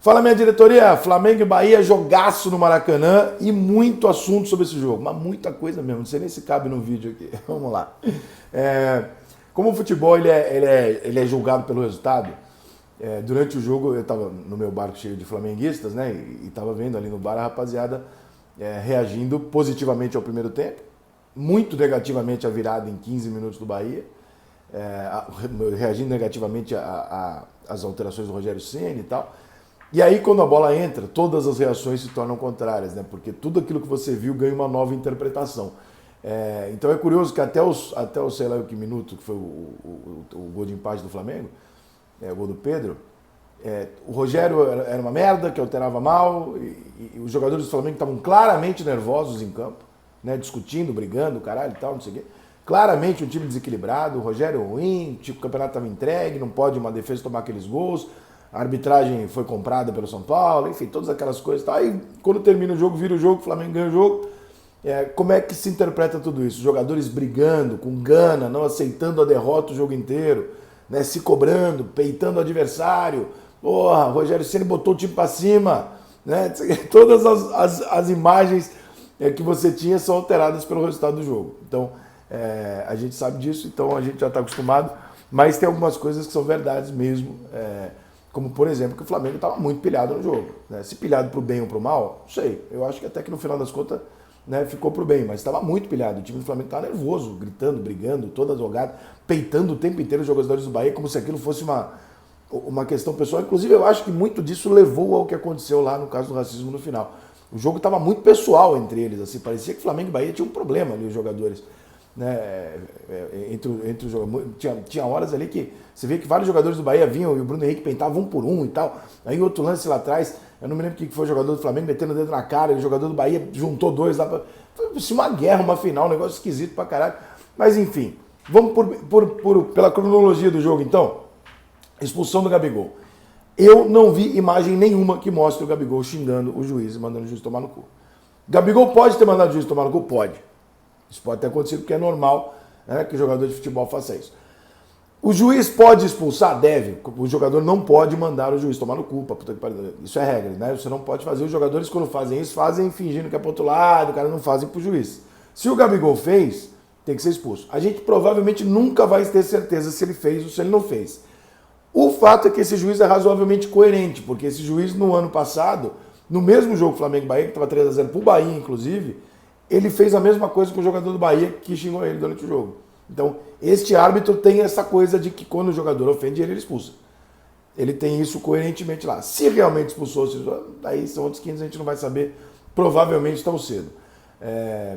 Fala, minha diretoria, Flamengo e Bahia, jogaço no Maracanã e muito assunto sobre esse jogo, mas muita coisa mesmo, não sei nem se cabe no vídeo aqui. Vamos lá. Como o futebol ele é julgado pelo resultado, durante o jogo eu estava no meu barco cheio de flamenguistas, né, e estava vendo ali no bar a rapaziada reagindo positivamente ao primeiro tempo, muito negativamente à virada em 15 minutos do Bahia, reagindo negativamente às alterações do Rogério Ceni e tal. E aí, quando a bola entra, todas as reações se tornam contrárias, né? Porque tudo aquilo que você viu ganha uma nova interpretação. Então é curioso que até o sei lá que minuto, que foi o gol de empate do Flamengo, o gol do Pedro, o Rogério era uma merda, que alterava mal, e os jogadores do Flamengo estavam claramente nervosos em campo, né? Discutindo, brigando, caralho e tal, não sei o quê. Claramente um time desequilibrado, o Rogério ruim, tipo, o campeonato estava entregue, não pode uma defesa tomar aqueles gols. A arbitragem foi comprada pelo São Paulo, enfim, todas aquelas coisas. Aí, quando termina o jogo, vira o jogo, o Flamengo ganha o jogo. Como é que se interpreta tudo isso? Os jogadores brigando, com gana, não aceitando a derrota o jogo inteiro, né? Se cobrando, peitando o adversário. Porra, o Rogério Ceni botou o time pra cima. Né? Todas as imagens que você tinha são alteradas pelo resultado do jogo. Então, a gente sabe disso, então a gente já está acostumado. Mas tem algumas coisas que são verdades mesmo. Como, por exemplo, que o Flamengo estava muito pilhado no jogo. Né? Se pilhado para o bem ou para o mal, não sei. Eu acho que até que no final das contas, né, ficou para o bem, mas estava muito pilhado. O time do Flamengo estava nervoso, gritando, brigando, toda jogada, peitando o tempo inteiro os jogadores do Bahia, como se aquilo fosse uma questão pessoal. Inclusive, eu acho que muito disso levou ao que aconteceu lá no caso do racismo no final. O jogo estava muito pessoal entre eles. Assim, parecia que Flamengo e Bahia tinha um problema ali, os jogadores. Né, entre os jogadores. Tinha horas ali que você vê que vários jogadores do Bahia vinham e o Bruno Henrique peitava um por um e tal. Aí outro lance lá atrás, eu não me lembro quem foi o jogador do Flamengo metendo o dedo na cara, e o jogador do Bahia juntou dois lá. Foi uma guerra, uma final, um negócio esquisito pra caralho. Mas enfim, vamos pela cronologia do jogo então. Expulsão do Gabigol. Eu não vi imagem nenhuma que mostre o Gabigol xingando o juiz e mandando o juiz tomar no cu. Gabigol pode ter mandado o juiz tomar no cu? Pode. Isso pode ter acontecido porque é normal, né, que o jogador de futebol faça isso. O juiz pode expulsar? Deve. O jogador não pode mandar o juiz tomar no cu. Isso é regra, né? Você não pode fazer. Os jogadores, quando fazem isso, fazem fingindo que é pro outro lado, o cara não fazem pro juiz. Se o Gabigol fez, tem que ser expulso. A gente provavelmente nunca vai ter certeza se ele fez ou se ele não fez. O fato é que esse juiz é razoavelmente coerente, porque esse juiz, no ano passado, no mesmo jogo Flamengo-Bahia, que estava 3-0 pro Bahia, inclusive, ele fez a mesma coisa com o jogador do Bahia que xingou ele durante o jogo. Então, este árbitro tem essa coisa de que quando o jogador ofende ele expulsa. Ele tem isso coerentemente lá. Se realmente expulsou, daí são outros 500, a gente não vai saber, provavelmente tão cedo.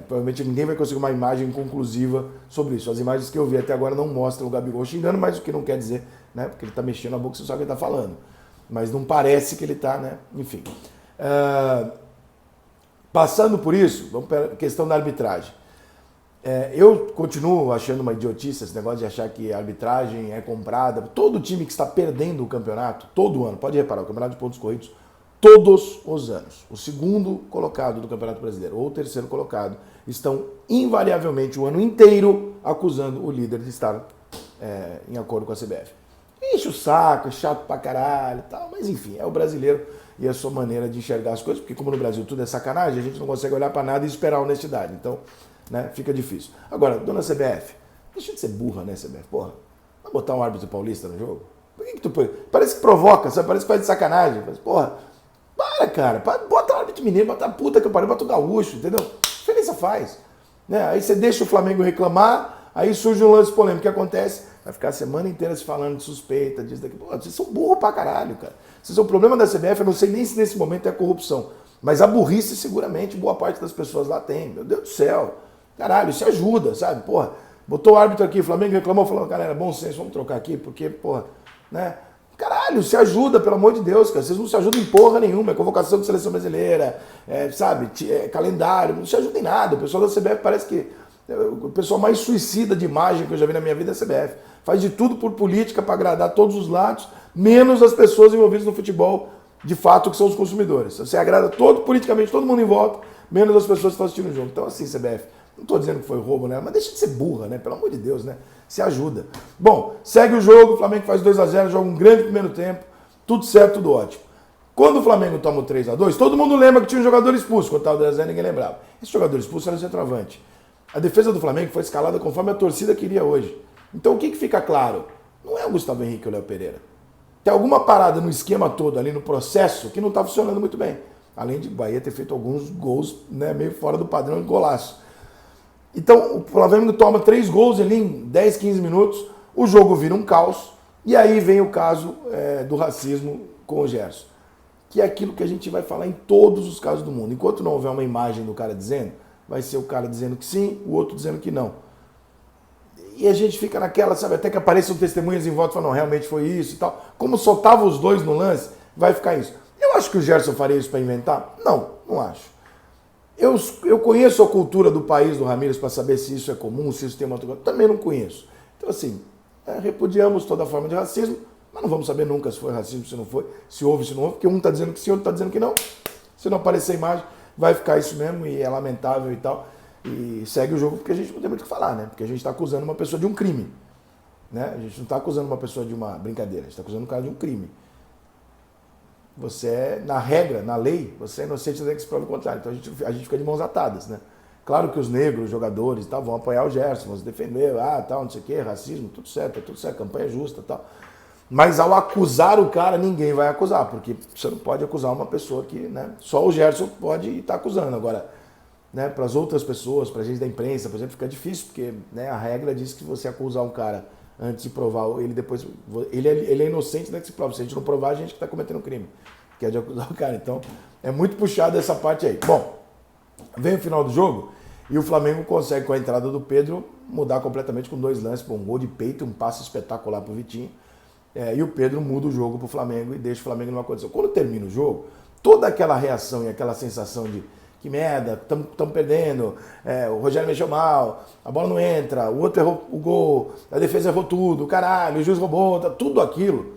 Provavelmente ninguém vai conseguir uma imagem conclusiva sobre isso. As imagens que eu vi até agora não mostram o Gabigol xingando, mas o que não quer dizer, né? Porque ele está mexendo a boca, você sabe o que ele está falando. Mas não parece que ele está, né? Enfim. Passando por isso, vamos para a questão da arbitragem. Eu continuo achando uma idiotice esse negócio de achar que a arbitragem é comprada. Todo time que está perdendo o campeonato, todo ano, pode reparar, o campeonato de pontos corridos, todos os anos, o segundo colocado do Campeonato Brasileiro ou o terceiro colocado estão invariavelmente o ano inteiro acusando o líder de estar em acordo com a CBF. Enche o saco, é chato pra caralho e tal, mas enfim, é o brasileiro e a sua maneira de enxergar as coisas, porque como no Brasil tudo é sacanagem, a gente não consegue olhar pra nada e esperar honestidade, então, né, fica difícil. Agora, dona CBF, deixa de ser burra, né, CBF? Porra, vai botar um árbitro paulista no jogo? Por que tu... Parece que provoca, sabe? Parece que faz de sacanagem. Mas, porra, cara, bota o árbitro mineiro, bota a puta que eu pariu, bota o gaúcho, entendeu? Que diferença faz? Né? Aí você deixa o Flamengo reclamar, aí surge um lance polêmico. O que acontece? Vai ficar a semana inteira se falando de suspeita, disso, daqui. Pô, vocês são burros pra caralho, cara. O problema da CBF, eu não sei nem se nesse momento é a corrupção, mas a burrice seguramente boa parte das pessoas lá tem. Meu Deus do céu. Caralho, isso ajuda, sabe? Porra, botou o árbitro aqui, o Flamengo reclamou, falou, galera, bom senso, vamos trocar aqui, porque, porra, né? Caralho, se ajuda, pelo amor de Deus, cara. Vocês não se ajudam em porra nenhuma. É convocação de seleção brasileira, sabe? Calendário, não se ajuda em nada. O pessoal da CBF parece que o pessoal mais suicida de imagem que eu já vi na minha vida é a CBF. Faz de tudo por política para agradar todos os lados, menos as pessoas envolvidas no futebol, de fato, que são os consumidores. Você agrada politicamente todo mundo em volta, menos as pessoas que estão assistindo o jogo. Então, assim, CBF, não estou dizendo que foi roubo, né? Mas deixa de ser burra, né? Pelo amor de Deus, né? Se ajuda. Bom, segue o jogo, o Flamengo faz 2-0, joga um grande primeiro tempo, tudo certo, tudo ótimo. Quando o Flamengo toma o 3-2, todo mundo lembra que tinha um jogador expulso. Quando estava o 2-0, ninguém lembrava. Esse jogador expulso era o centroavante. A defesa do Flamengo foi escalada conforme a torcida queria hoje. Então o que fica claro? Não é o Gustavo Henrique ou o Léo Pereira. Tem alguma parada no esquema todo, ali no processo, que não está funcionando muito bem. Além de o Bahia ter feito alguns gols, né, meio fora do padrão de golaço. Então o Flamengo toma 3 gols ali em 10, 15 minutos, o jogo vira um caos, e aí vem o caso do racismo com o Gerson. Que é aquilo que a gente vai falar em todos os casos do mundo. Enquanto não houver uma imagem do cara dizendo, vai ser o cara dizendo que sim, o outro dizendo que não. E a gente fica naquela, sabe, até que apareçam testemunhas em volta e falam, não, realmente foi isso e tal. Como só tava os dois no lance, vai ficar isso. Eu acho que o Gerson faria isso para inventar? Não, não acho. Eu conheço a cultura do país do Ramírez para saber se isso é comum, se isso tem uma outra coisa. Também não conheço. Então, assim, repudiamos toda forma de racismo, mas não vamos saber nunca se foi racismo, se não foi, se houve, se não houve, porque um está dizendo que sim, outro está dizendo que não. Se não aparecer a imagem, vai ficar isso mesmo e é lamentável e tal. E segue o jogo porque a gente não tem muito o que falar, né? Porque a gente está acusando uma pessoa de um crime. Né? A gente não está acusando uma pessoa de uma brincadeira, a gente está acusando um cara de um crime. Você é, na regra, na lei, você é inocente até que se prove o contrário. Então a gente fica de mãos atadas, né? Claro que os negros, os jogadores, tal, vão apoiar o Gerson, vão se defender, tal, não sei o quê, racismo, tudo certo, campanha justa, tal. Mas ao acusar o cara, ninguém vai acusar, porque você não pode acusar uma pessoa que, né, só o Gerson pode estar acusando. Agora, né, para as outras pessoas, para a gente da imprensa, por exemplo, fica difícil, porque, né, a regra diz que você acusar um cara antes de provar, ele depois, ele é inocente, né, que se prova. Se a gente não provar, a gente que está cometendo um crime, que é de acusar o cara. Então, é muito puxado essa parte aí. Bom, vem o final do jogo e o Flamengo consegue, com a entrada do Pedro, mudar completamente com 2 lances, um gol de peito, um passe espetacular pro Vitinho. E o Pedro muda o jogo pro Flamengo e deixa o Flamengo numa condição. Quando termina o jogo, toda aquela reação e aquela sensação de que merda, estamos perdendo, o Rogério mexeu mal, a bola não entra, o outro errou o gol, a defesa errou tudo, caralho, o juiz roubou, tudo aquilo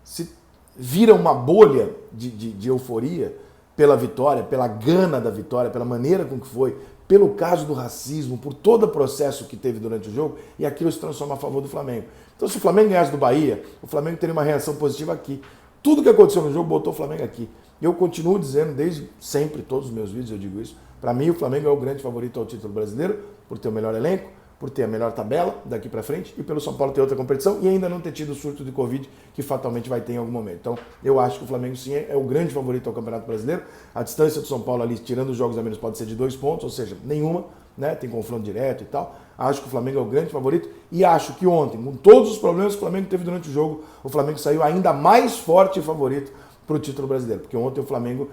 se vira uma bolha de euforia pela vitória, pela gana da vitória, pela maneira com que foi, pelo caso do racismo, por todo o processo que teve durante o jogo, e aquilo se transforma a favor do Flamengo. Então, se o Flamengo ganhasse do Bahia, o Flamengo teria uma reação positiva aqui. Tudo que aconteceu no jogo botou o Flamengo aqui. Eu continuo dizendo, desde sempre, todos os meus vídeos eu digo isso, para mim o Flamengo é o grande favorito ao título brasileiro, por ter o melhor elenco, por ter a melhor tabela daqui para frente e pelo São Paulo ter outra competição e ainda não ter tido o surto de Covid que fatalmente vai ter em algum momento. Então, eu acho que o Flamengo sim é o grande favorito ao Campeonato Brasileiro. A distância do São Paulo ali, tirando os jogos a menos, pode ser de 2 pontos, ou seja, nenhuma, né? Tem confronto direto e tal. Acho que o Flamengo é o grande favorito e acho que ontem, com todos os problemas que o Flamengo teve durante o jogo, o Flamengo saiu ainda mais forte e favorito para o título brasileiro, porque ontem o Flamengo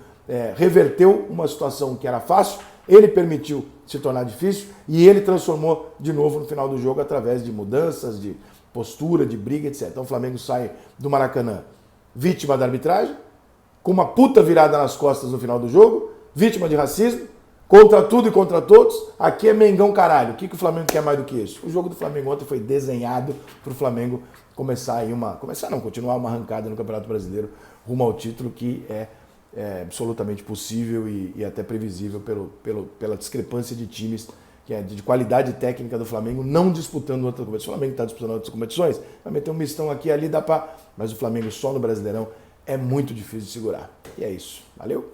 reverteu uma situação que era fácil, ele permitiu se tornar difícil e ele transformou de novo no final do jogo através de mudanças, de postura, de briga, etc. Então o Flamengo sai do Maracanã vítima da arbitragem, com uma puta virada nas costas no final do jogo, vítima de racismo, contra tudo e contra todos. Aqui é Mengão caralho. O que o Flamengo quer mais do que isso? O jogo do Flamengo ontem foi desenhado para o Flamengo continuar uma arrancada no Campeonato Brasileiro rumo ao título, que é absolutamente possível e até previsível pela discrepância de times, que é de qualidade técnica do Flamengo, não disputando outra competição. O Flamengo está disputando outras competições, vai meter um mistão aqui e ali, mas o Flamengo só no Brasileirão é muito difícil de segurar. E é isso. Valeu?